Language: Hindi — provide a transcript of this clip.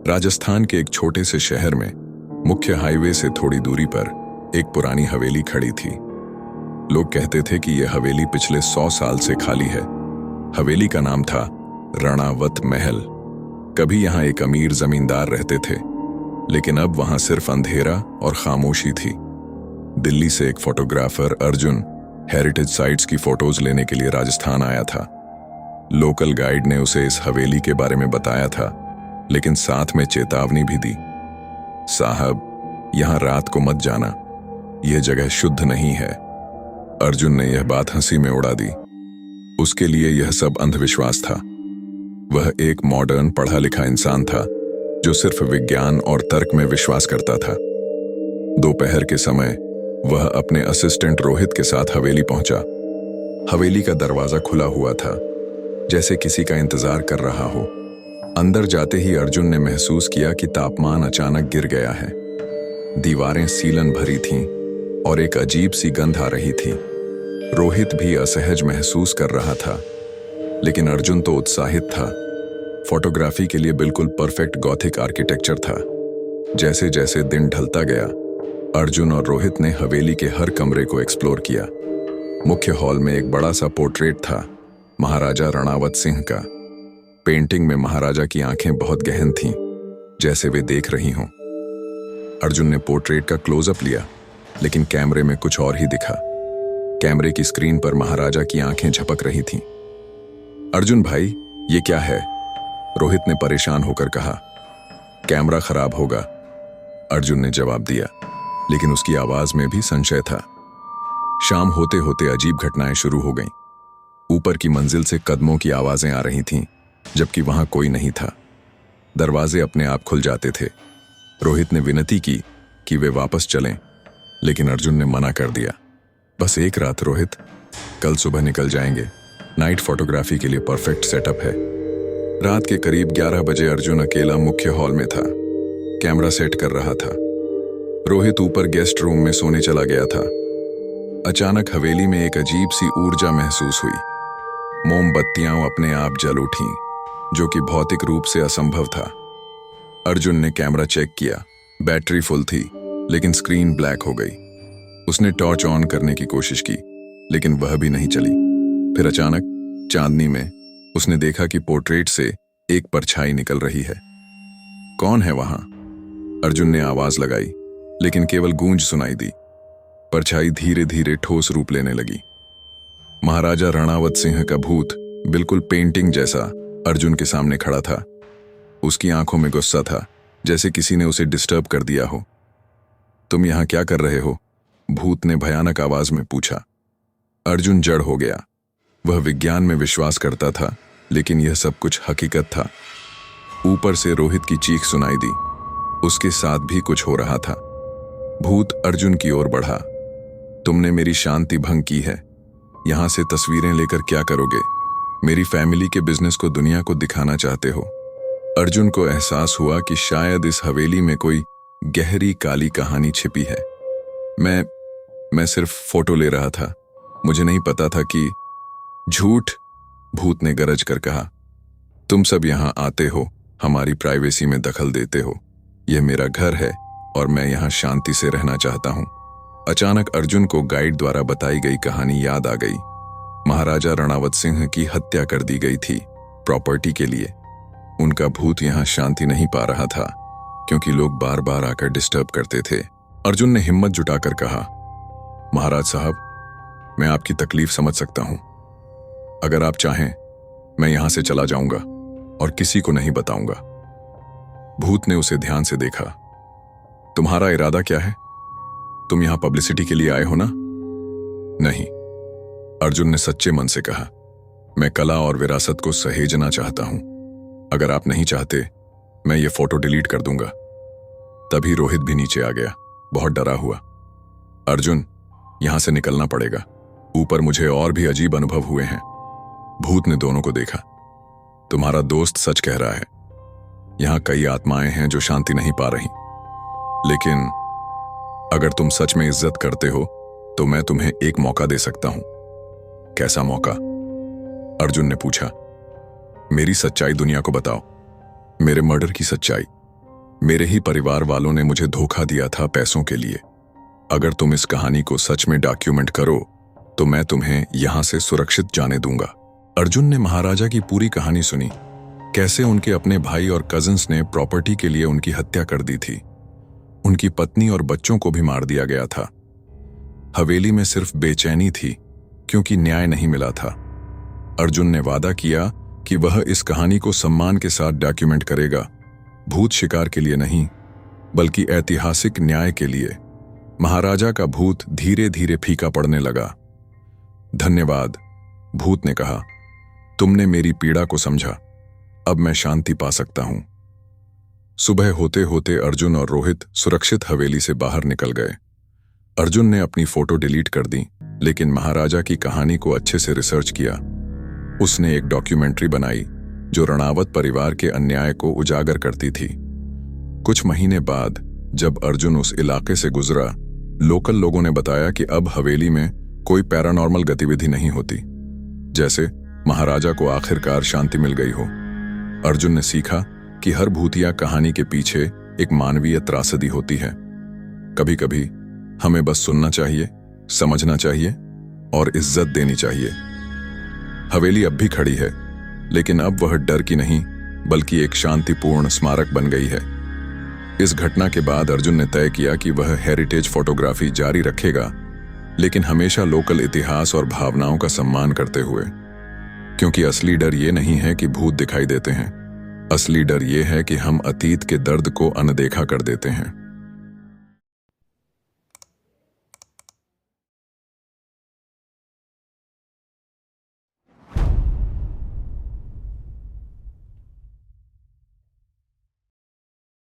राजस्थान के एक छोटे से शहर में मुख्य हाईवे से थोड़ी दूरी पर एक पुरानी हवेली खड़ी थी। लोग कहते थे कि यह हवेली पिछले 100 साल से खाली है। हवेली का नाम था रणावत महल। कभी यहाँ एक अमीर जमींदार रहते थे, लेकिन अब वहां सिर्फ अंधेरा और खामोशी थी। दिल्ली से एक फोटोग्राफर अर्जुन हेरिटेज साइट्स की फोटोज लेने के लिए राजस्थान आया था। लोकल गाइड ने उसे इस हवेली के बारे में बताया था, लेकिन साथ में चेतावनी भी दी, साहब यहां रात को मत जाना, यह जगह शुद्ध नहीं है। अर्जुन ने यह बात हंसी में उड़ा दी। उसके लिए यह सब अंधविश्वास था। वह एक मॉडर्न पढ़ा लिखा इंसान था जो सिर्फ विज्ञान और तर्क में विश्वास करता था। दोपहर के समय वह अपने असिस्टेंट रोहित के साथ हवेली पहुंचा। हवेली का दरवाजा खुला हुआ था, जैसे किसी का इंतजार कर रहा हो। अंदर जाते ही अर्जुन ने महसूस किया कि तापमान अचानक गिर गया है। दीवारें सीलन भरी थीं और एक अजीब सी गंध आ रही थी। रोहित भी असहज महसूस कर रहा था, लेकिन अर्जुन तो उत्साहित था। फोटोग्राफी के लिए बिल्कुल परफेक्ट गॉथिक आर्किटेक्चर था। जैसे जैसे दिन ढलता गया, अर्जुन और रोहित ने हवेली के हर कमरे को एक्सप्लोर किया। मुख्य हॉल में एक बड़ा सा पोर्ट्रेट था, महाराजा रणावत सिंह का। पेंटिंग में महाराजा की आंखें बहुत गहन थीं, जैसे वे देख रही हों। अर्जुन ने पोर्ट्रेट का क्लोजअप लिया, लेकिन कैमरे में कुछ और ही दिखा। कैमरे की स्क्रीन पर महाराजा की आंखें झपक रही थीं। अर्जुन भाई, ये क्या है? रोहित ने परेशान होकर कहा। कैमरा खराब होगा, अर्जुन ने जवाब दिया, लेकिन उसकी आवाज में भी संशय था। शाम होते होते अजीब घटनाएं शुरू हो गईं। ऊपर की मंजिल से कदमों की आवाजें आ रही थीं, जबकि वहां कोई नहीं था। दरवाजे अपने आप खुल जाते थे। रोहित ने विनती की कि वे वापस चलें, लेकिन अर्जुन ने मना कर दिया। बस एक रात रोहित, कल सुबह निकल जाएंगे। नाइट फोटोग्राफी के लिए परफेक्ट सेटअप है। रात के करीब 11 बजे अर्जुन अकेला मुख्य हॉल में था। कैमरा सेट कर रहा था। रोहित ऊपर गेस्ट रूम में सोने चला गया था। अचानक हवेली में एक अजीब सी ऊर्जा महसूस हुई। मोमबत्तियां अपने आप जल उठीं, जो कि भौतिक रूप से असंभव था। अर्जुन ने कैमरा चेक किया। बैटरी फुल थी, लेकिन स्क्रीन ब्लैक हो गई। उसने टॉर्च ऑन करने की कोशिश की, लेकिन वह भी नहीं चली। फिर अचानक चांदनी में उसने देखा कि पोर्ट्रेट से एक परछाई निकल रही है। कौन है वहां? अर्जुन ने आवाज लगाई, लेकिन केवल गूंज सुनाई दी। परछाई धीरे धीरे ठोस रूप लेने लगी। महाराजा रणावत सिंह का भूत, बिल्कुल पेंटिंग जैसा, अर्जुन के सामने खड़ा था। उसकी आंखों में गुस्सा था, जैसे किसी ने उसे डिस्टर्ब कर दिया हो। तुम यहां क्या कर रहे हो? भूत ने भयानक आवाज में पूछा। अर्जुन जड़ हो गया। वह विज्ञान में विश्वास करता था, लेकिन यह सब कुछ हकीकत था। ऊपर से रोहित की चीख सुनाई दी। उसके साथ भी कुछ हो रहा था। भूत अर्जुन की ओर बढ़ा। तुमने मेरी शांति भंग की है। यहां से तस्वीरें लेकर क्या करोगे? मेरी फैमिली के बिजनेस को दुनिया को दिखाना चाहते हो? अर्जुन को एहसास हुआ कि शायद इस हवेली में कोई गहरी काली कहानी छिपी है। मैं सिर्फ फोटो ले रहा था, मुझे नहीं पता था कि। झूठ, भूत ने गरज कर कहा। तुम सब यहां आते हो, हमारी प्राइवेसी में दखल देते हो। यह मेरा घर है और मैं यहां शांति से रहना चाहता हूं। अचानक अर्जुन को गाइड द्वारा बताई गई कहानी याद आ गई। महाराजा रणावत सिंह की हत्या कर दी गई थी प्रॉपर्टी के लिए। उनका भूत यहां शांति नहीं पा रहा था, क्योंकि लोग बार बार आकर डिस्टर्ब करते थे। अर्जुन ने हिम्मत जुटाकर कहा, महाराज साहब, मैं आपकी तकलीफ समझ सकता हूं। अगर आप चाहें, मैं यहां से चला जाऊंगा और किसी को नहीं बताऊंगा। भूत ने उसे ध्यान से देखा। तुम्हारा इरादा क्या है? तुम यहां पब्लिसिटी के लिए आए हो ना? नहीं, अर्जुन ने सच्चे मन से कहा। मैं कला और विरासत को सहेजना चाहता हूं। अगर आप नहीं चाहते, मैं ये फोटो डिलीट कर दूंगा। तभी रोहित भी नीचे आ गया, बहुत डरा हुआ। अर्जुन, यहां से निकलना पड़ेगा। ऊपर मुझे और भी अजीब अनुभव हुए हैं। भूत ने दोनों को देखा। तुम्हारा दोस्त सच कह रहा है। यहां कई आत्माएं हैं जो शांति नहीं पा रही। लेकिन अगर तुम सच में इज्जत करते हो, तो मैं तुम्हें एक मौका दे सकता हूं। कैसा मौका? अर्जुन ने पूछा। मेरी सच्चाई दुनिया को बताओ, मेरे मर्डर की सच्चाई, मेरे ही परिवार वालों ने मुझे धोखा दिया था पैसों के लिए। अगर तुम इस कहानी को सच में डॉक्यूमेंट करो तो मैं तुम्हें यहां से सुरक्षित जाने दूंगा। अर्जुन ने महाराजा की पूरी कहानी सुनी, कैसे उनके अपने भाई और कजिन्स ने प्रॉपर्टी के लिए उनकी हत्या कर दी थी। उनकी पत्नी और बच्चों को भी मार दिया गया था। हवेली में सिर्फ बेचैनी थी क्योंकि न्याय नहीं मिला था। अर्जुन ने वादा किया कि वह इस कहानी को सम्मान के साथ डॉक्यूमेंट करेगा, भूत शिकार के लिए नहीं बल्कि ऐतिहासिक न्याय के लिए। महाराजा का भूत धीरे धीरे फीका पड़ने लगा। धन्यवाद, भूत ने कहा, तुमने मेरी पीड़ा को समझा, अब मैं शांति पा सकता हूं। सुबह होते होते अर्जुन और रोहित सुरक्षित हवेली से बाहर निकल गए। अर्जुन ने अपनी फोटो डिलीट कर दी, लेकिन महाराजा की कहानी को अच्छे से रिसर्च किया। उसने एक डॉक्यूमेंट्री बनाई जो रणावत परिवार के अन्याय को उजागर करती थी। कुछ महीने बाद जब अर्जुन उस इलाके से गुजरा, लोकल लोगों ने बताया कि अब हवेली में कोई पैरानॉर्मल गतिविधि नहीं होती, जैसे महाराजा को आखिरकार शांति मिल गई हो। अर्जुन ने सीखा कि हर भूतिया कहानी के पीछे एक मानवीय त्रासदी होती है। कभी कभी हमें बस सुनना चाहिए, समझना चाहिए और इज्जत देनी चाहिए। हवेली अब भी खड़ी है, लेकिन अब वह डर की नहीं बल्कि एक शांतिपूर्ण स्मारक बन गई है। इस घटना के बाद अर्जुन ने तय किया कि वह हेरिटेज फोटोग्राफी जारी रखेगा, लेकिन हमेशा लोकल इतिहास और भावनाओं का सम्मान करते हुए। क्योंकि असली डर ये नहीं है कि भूत दिखाई देते हैं, असली डर ये है कि हम अतीत के दर्द को अनदेखा कर देते हैं।